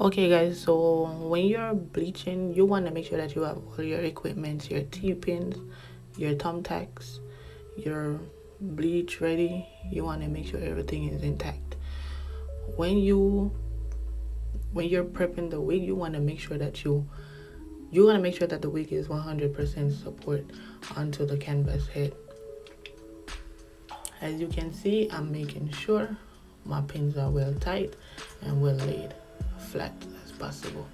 Okay guys, so when you're bleaching, you want to make sure that you have all your equipment, your T-pins, your thumbtacks, your bleach ready. You want to make sure everything is intact. When you when you're prepping the wig, you want to make sure that you want to make sure that the wig is 100% support onto the canvas head. As you can see, I'm making sure my pins are well tight and well laid flat as possible.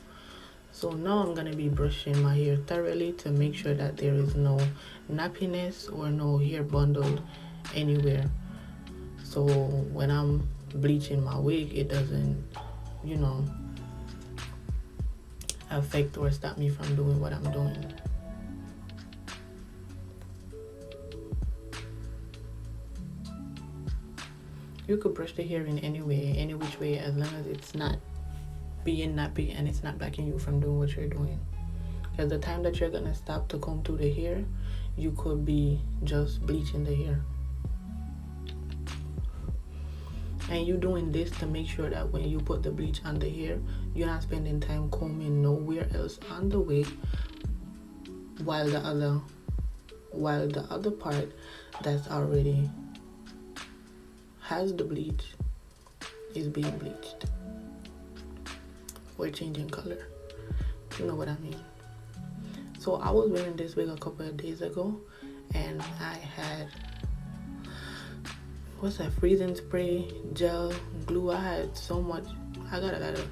So now I'm going to be brushing my hair thoroughly to make sure that there is no nappiness or no hair bundled anywhere. So when I'm bleaching my wig, it doesn't, you know, affect or stop me from doing what I'm doing. You could brush the hair in any way, any which way, as long as it's not being nappy and it's not blocking you from doing what you're doing. Because the time that you're gonna stop to comb through the hair, you could be just bleaching the hair. And you're doing this to make sure that when you put the bleach on the hair, you're not spending time combing nowhere else on the wig, while the other part that's already has the bleach is being bleached or changing color. You know what I mean? So I was wearing this wig a couple of days ago, and I had what's that, freezing spray, gel, glue. I had so much. I got a lot of,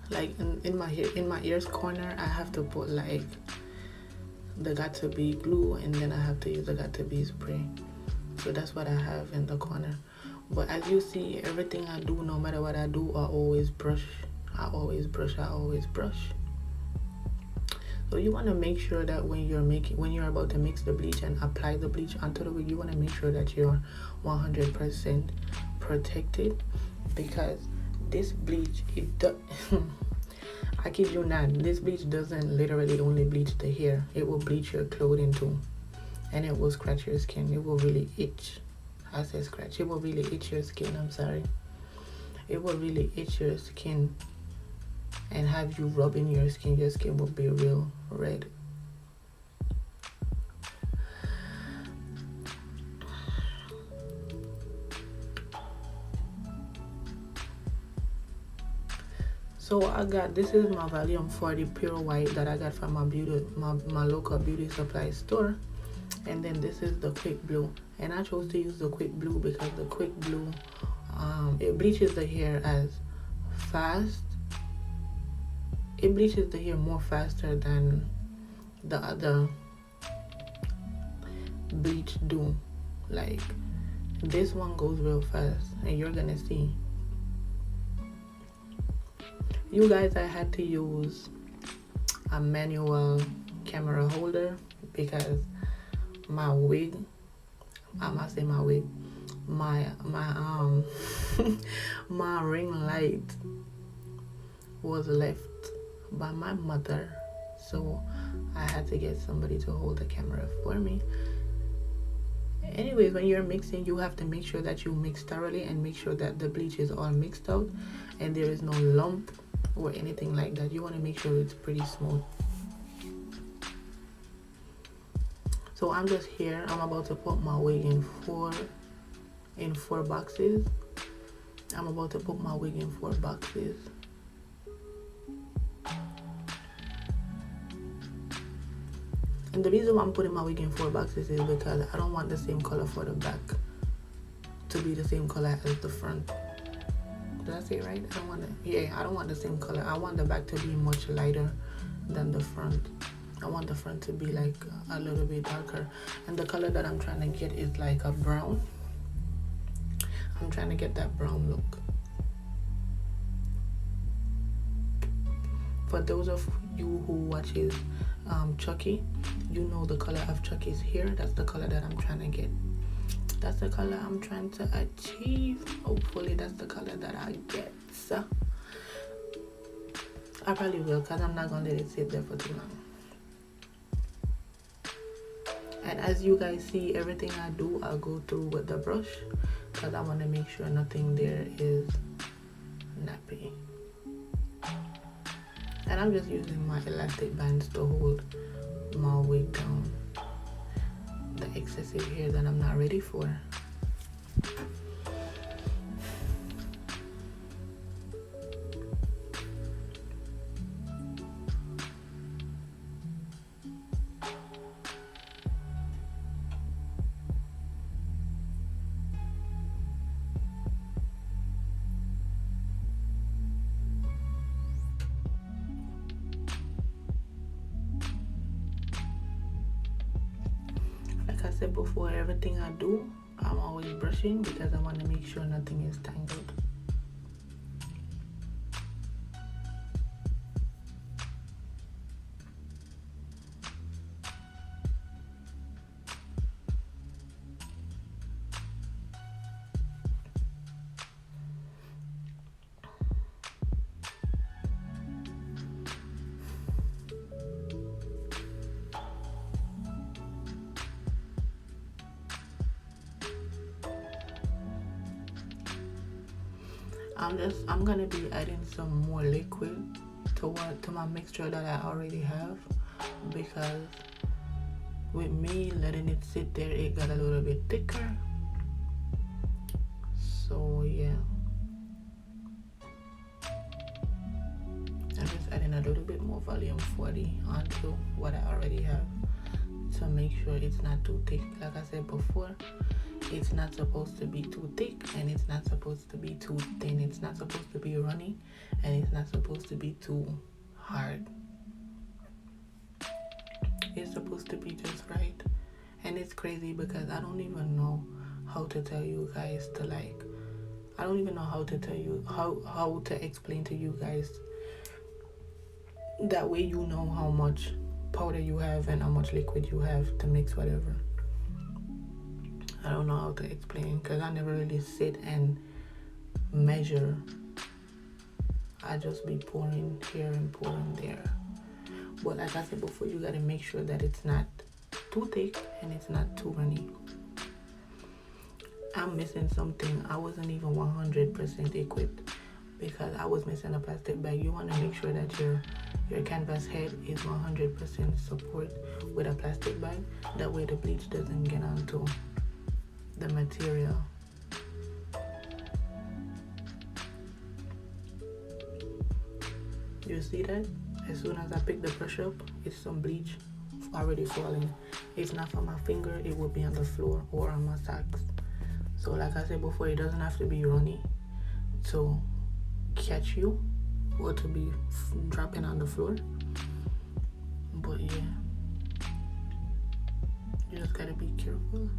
like, in my hair, in my ears corner, I have to put like the got to be glue, and then I have to use the got to be spray. So that's what I have in the corner. But as you see, everything I do, no matter what I do, I always brush. So you want to make sure that when you're about to mix the bleach and apply the bleach onto the wig, you want to make sure that you're 100% protected, because this bleach, I kid you not, this bleach doesn't literally only bleach the hair. It will bleach your clothing too, and it will scratch your skin. It will really itch. I said scratch. It will really itch your skin. I'm sorry. It will really itch your skin and have you rubbing your skin. Your skin will be real red. So I got, this is my volume 40 pure white that I got from my local beauty supply store. And then this is the quick blue, and I chose to use the quick blue because the quick blue, it bleaches the hair as fast. It bleaches the hair more faster than the other bleach do. Like, this one goes real fast, and you're gonna see. You guys, I had to use a manual camera holder because my wig, I must say my wig, my my ring light was left by my mother, so I had to get somebody to hold the camera for me. Anyways, when you're mixing, you have to make sure that you mix thoroughly and make sure that the bleach is all mixed out and there is no lump or anything like that. You want to make sure it's pretty smooth. So I'm just here. I'm about to put my wig in four boxes. I'm about to put my wig in 4 boxes. And the reason why I'm putting my wig in 4 boxes is because I don't want the same color for the back to be the same color as the front. Did I say it right? I don't want the same color. I want the back to be much lighter than the front. I want the front to be like a little bit darker. And the color that I'm trying to get is like a brown. I'm trying to get that brown look. For those of you who watches Chucky, you know the color of Chucky's hair. That's the color that I'm trying to get. That's the color I'm trying to achieve. Hopefully that's the color that I get. So I probably will, because I'm not going to let it sit there for too long. And as you guys see, everything I do, I'll go through with the brush, because I want to make sure nothing there is nappy. And I'm just using my elastic bands to hold my weight down, the excessive hair that I'm not ready for. Like I said before, everything I do, I'm always brushing because I want to make sure nothing is tangled. I'm gonna be adding some more liquid to my mixture that I already have, because with me letting it sit there, it got a little bit thicker. So yeah, I'm just adding a little bit more volume 40 onto what I already have to make sure it's not too thick. Like I said before, it's not supposed to be too thick and it's not supposed to be too thin. It's not supposed to be runny and it's not supposed to be too hard. It's supposed to be just right. And it's crazy because I don't even know how to tell you guys to like, I don't even know how to tell you how to explain to you guys, that way you know how much powder you have and how much liquid you have to mix whatever. I don't know how to explain because I never really sit and measure. I just be pouring here and pouring there. But like I said before, you gotta make sure that it's not too thick and it's not too runny. I'm missing something. I wasn't even 100% equipped because I was missing a plastic bag. You want to make sure that your canvas head is 100% support with a plastic bag. That way the bleach doesn't get onto the material. You see that? As soon as I pick the brush up, it's some bleach already falling. If not from my finger, it will be on the floor or on my socks. So like I said before, it doesn't have to be runny to catch you or to be dropping on the floor. But yeah, you just gotta be careful.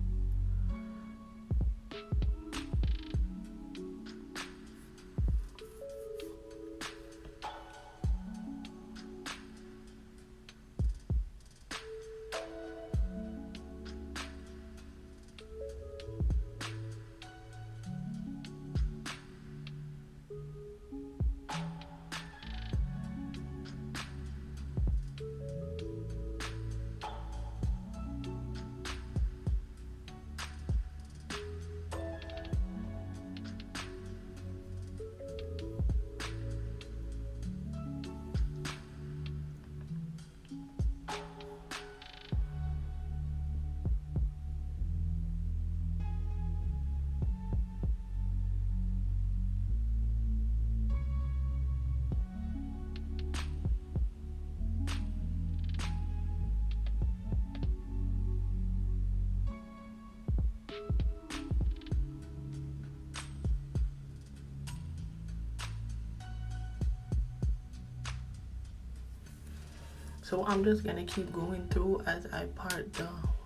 So I'm just gonna keep going through as I part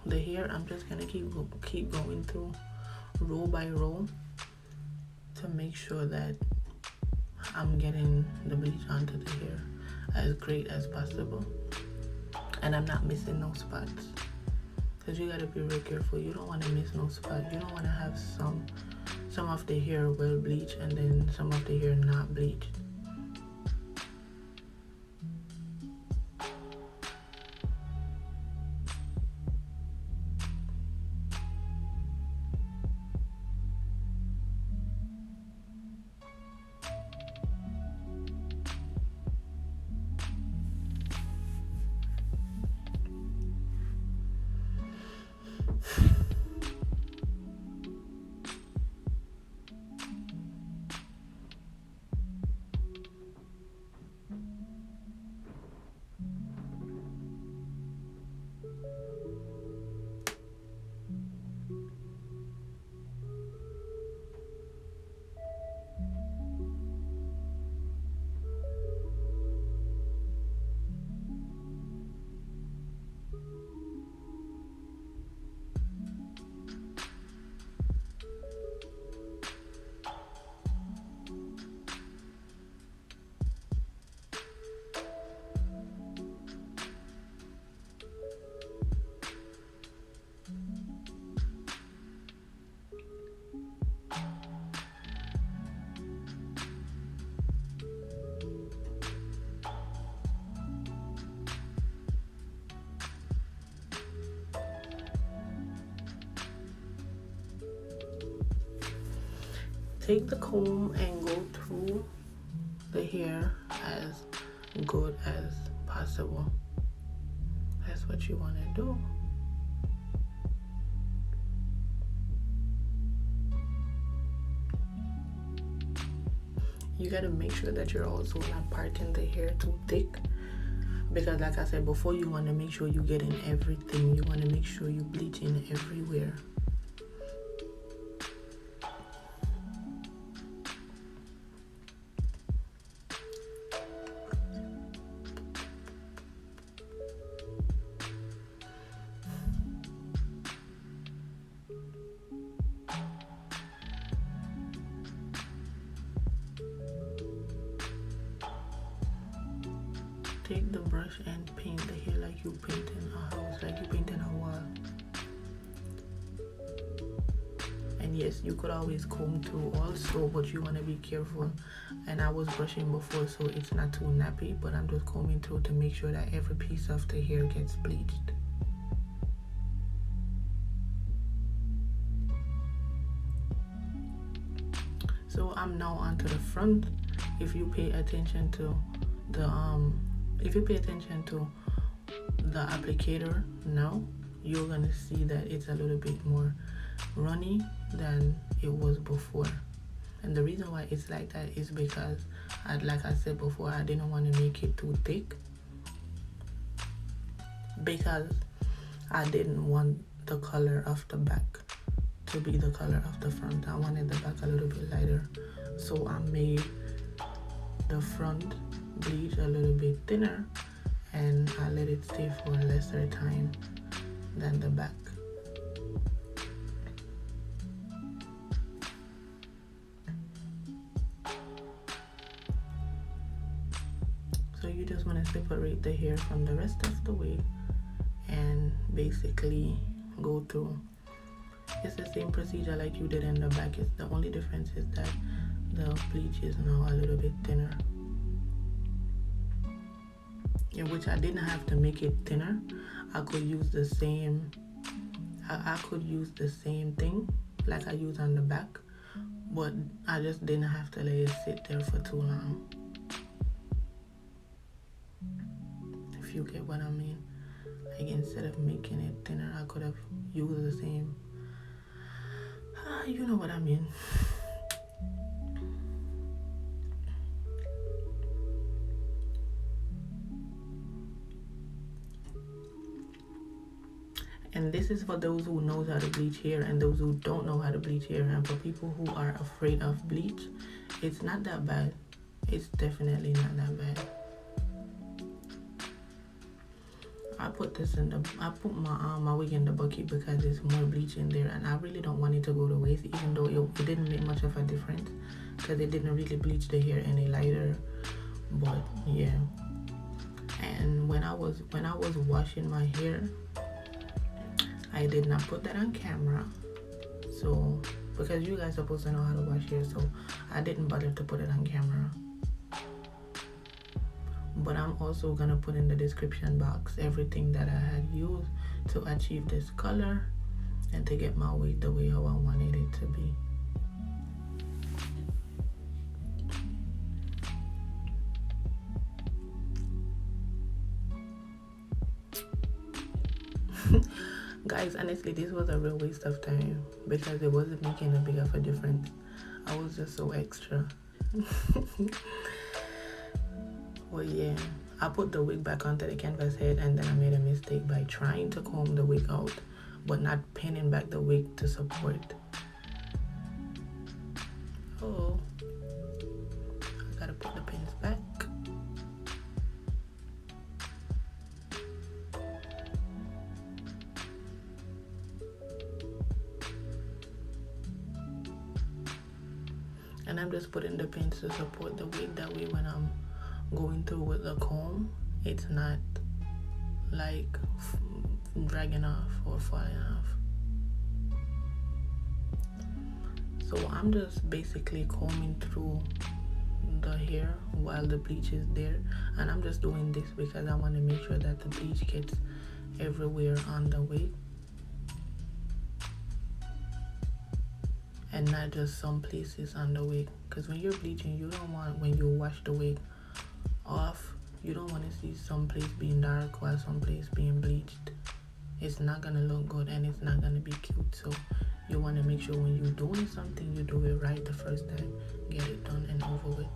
the hair. I'm just gonna keep going through row by row to make sure that I'm getting the bleach onto the hair as great as possible, and I'm not missing no spots. Cause you gotta be real careful. You don't want to miss no spot. You don't want to have some of the hair well bleached and then some of the hair not bleached. take the comb and go through the hair as good as possible. That's what you want to do. You gotta make sure that you're also not parting the hair too thick, because like I said before, you want to make sure you get in everything. You want to make sure you bleach in everywhere. Take the brush and paint the hair like you painting a house, like you painting a wall. And yes, you could always comb through also, but you want to be careful. And I was brushing before, so it's not too nappy, but I'm just combing through to make sure that every piece of the hair gets bleached. So I'm now onto the front. If you pay attention to the applicator now, you're gonna see that it's a little bit more runny than it was before. And the reason why it's like that is because, like I said before, I didn't want to make it too thick, because I didn't want the color of the back to be the color of the front. I wanted the back a little bit lighter, so I made the front bleach a little bit thinner, and I let it stay for a lesser time than the back. So you just want to separate the hair from the rest of the wig and basically go through. It's the same procedure like you did in the back. It's the only difference is that the bleach is now a little bit thinner. In which I didn't have to make it thinner. I could use the same thing like I used on the back, but I just didn't have to let it sit there for too long. If you get what I mean. Like instead of making it thinner, I could have used the same. You know what I mean. And this is for those who knows how to bleach hair and those who don't know how to bleach hair. And for people who are afraid of bleach, it's not that bad. It's definitely not that bad. I put my wig in the bucket because there's more bleach in there, and I really don't want it to go to waste, even though it didn't make much of a difference because it didn't really bleach the hair any lighter. But yeah. And when I was washing my hair, I did not put that on camera, so because you guys are supposed to know how to wash hair, so I didn't bother to put it on camera. But I'm also gonna put in the description box everything that I had used to achieve this color and to get my wig the way how I wanted it to be. Guys, honestly, this was a real waste of time because it wasn't making a big of a difference. I was just so extra. Well, yeah, I put the wig back onto the canvas head, and then I made a mistake by trying to comb the wig out but not pinning back the wig to support. Oh, I gotta put the pins back. And I'm just putting the pins to support the wig, that way when I'm going through with the comb, it's not like dragging off or falling off. So I'm just basically combing through the hair while the bleach is there, and I'm just doing this because I want to make sure that the bleach gets everywhere on the wig. and not just some places on the wig. Because when you're bleaching, you don't want, when you wash the wig off, you don't want to see some place being dark while some place being bleached. It's not gonna look good and it's not gonna be cute. So you want to make sure when you're doing something, you do it right the first time. Get it done and over with.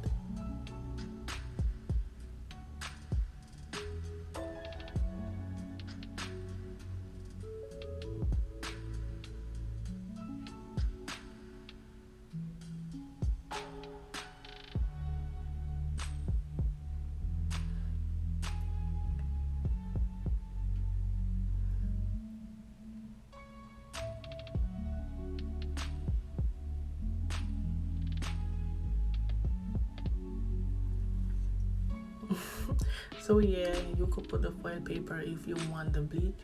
So yeah, you could put the foil paper if you want the bleach.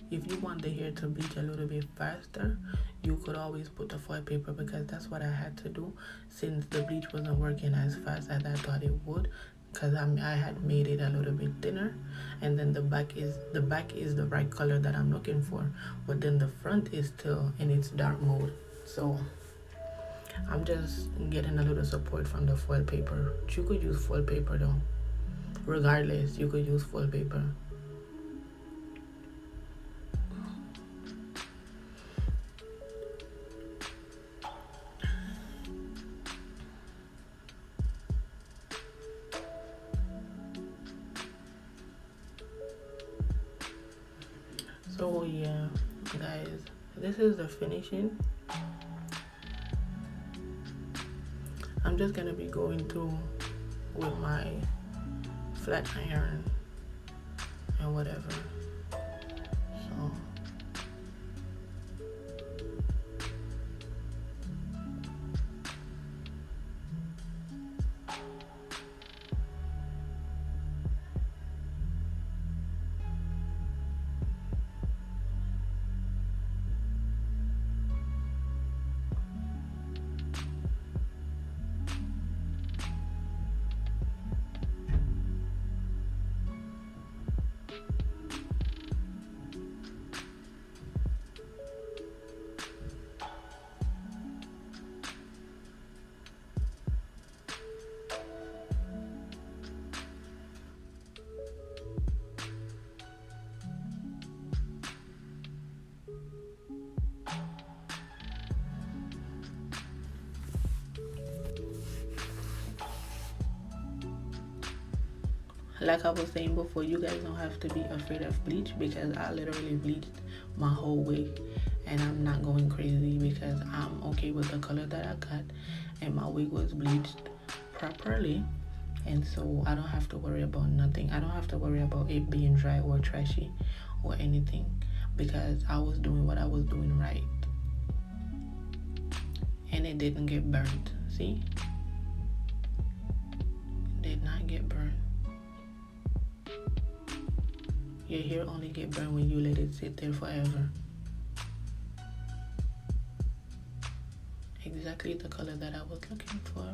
If you want the hair to bleach a little bit faster, you could always put the foil paper, because that's what I had to do since the bleach wasn't working as fast as I thought it would, because I had made it a little bit thinner, and then the back is the right color that I'm looking for, but then the front is still in its dark mode. So I'm just getting a little support from the foil paper. You could use foil paper though. Regardless, you could use foil paper. So yeah, guys, this is the finishing. I'm just gonna be going through with my flat iron and whatever. So like I was saying before, you guys don't have to be afraid of bleach, because I literally bleached my whole wig and I'm not going crazy because I'm okay with the color that I got, and my wig was bleached properly, and so I don't have to worry about nothing. I don't have to worry about it being dry or trashy or anything, because I was doing what I was doing right and it didn't get burnt. See, it did not get burnt. Your hair only get burned when you let it sit there forever. Exactly the color that I was looking for.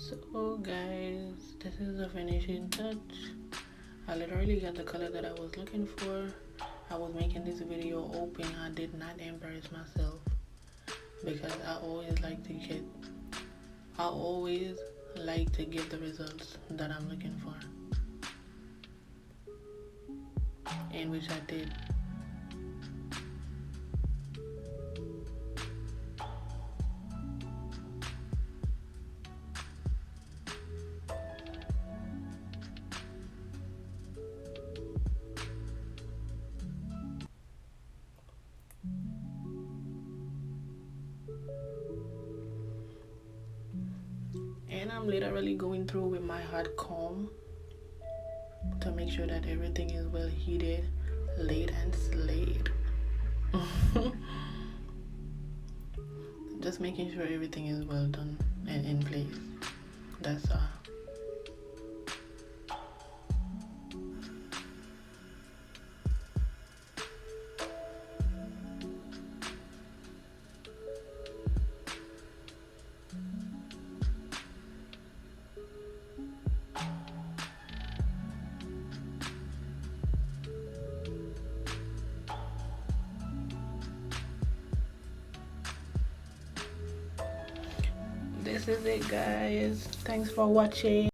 So guys, this is the finishing touch. I literally got the color that I was looking for. I was making this video hoping I did not embarrass myself, because I always like to get the results that I'm looking for, and which I did. And I'm literally going through with my hot comb to make sure that everything is well heated, laid and slayed. Just making sure everything is well done and in place. That's this is it, guys. Thanks for watching.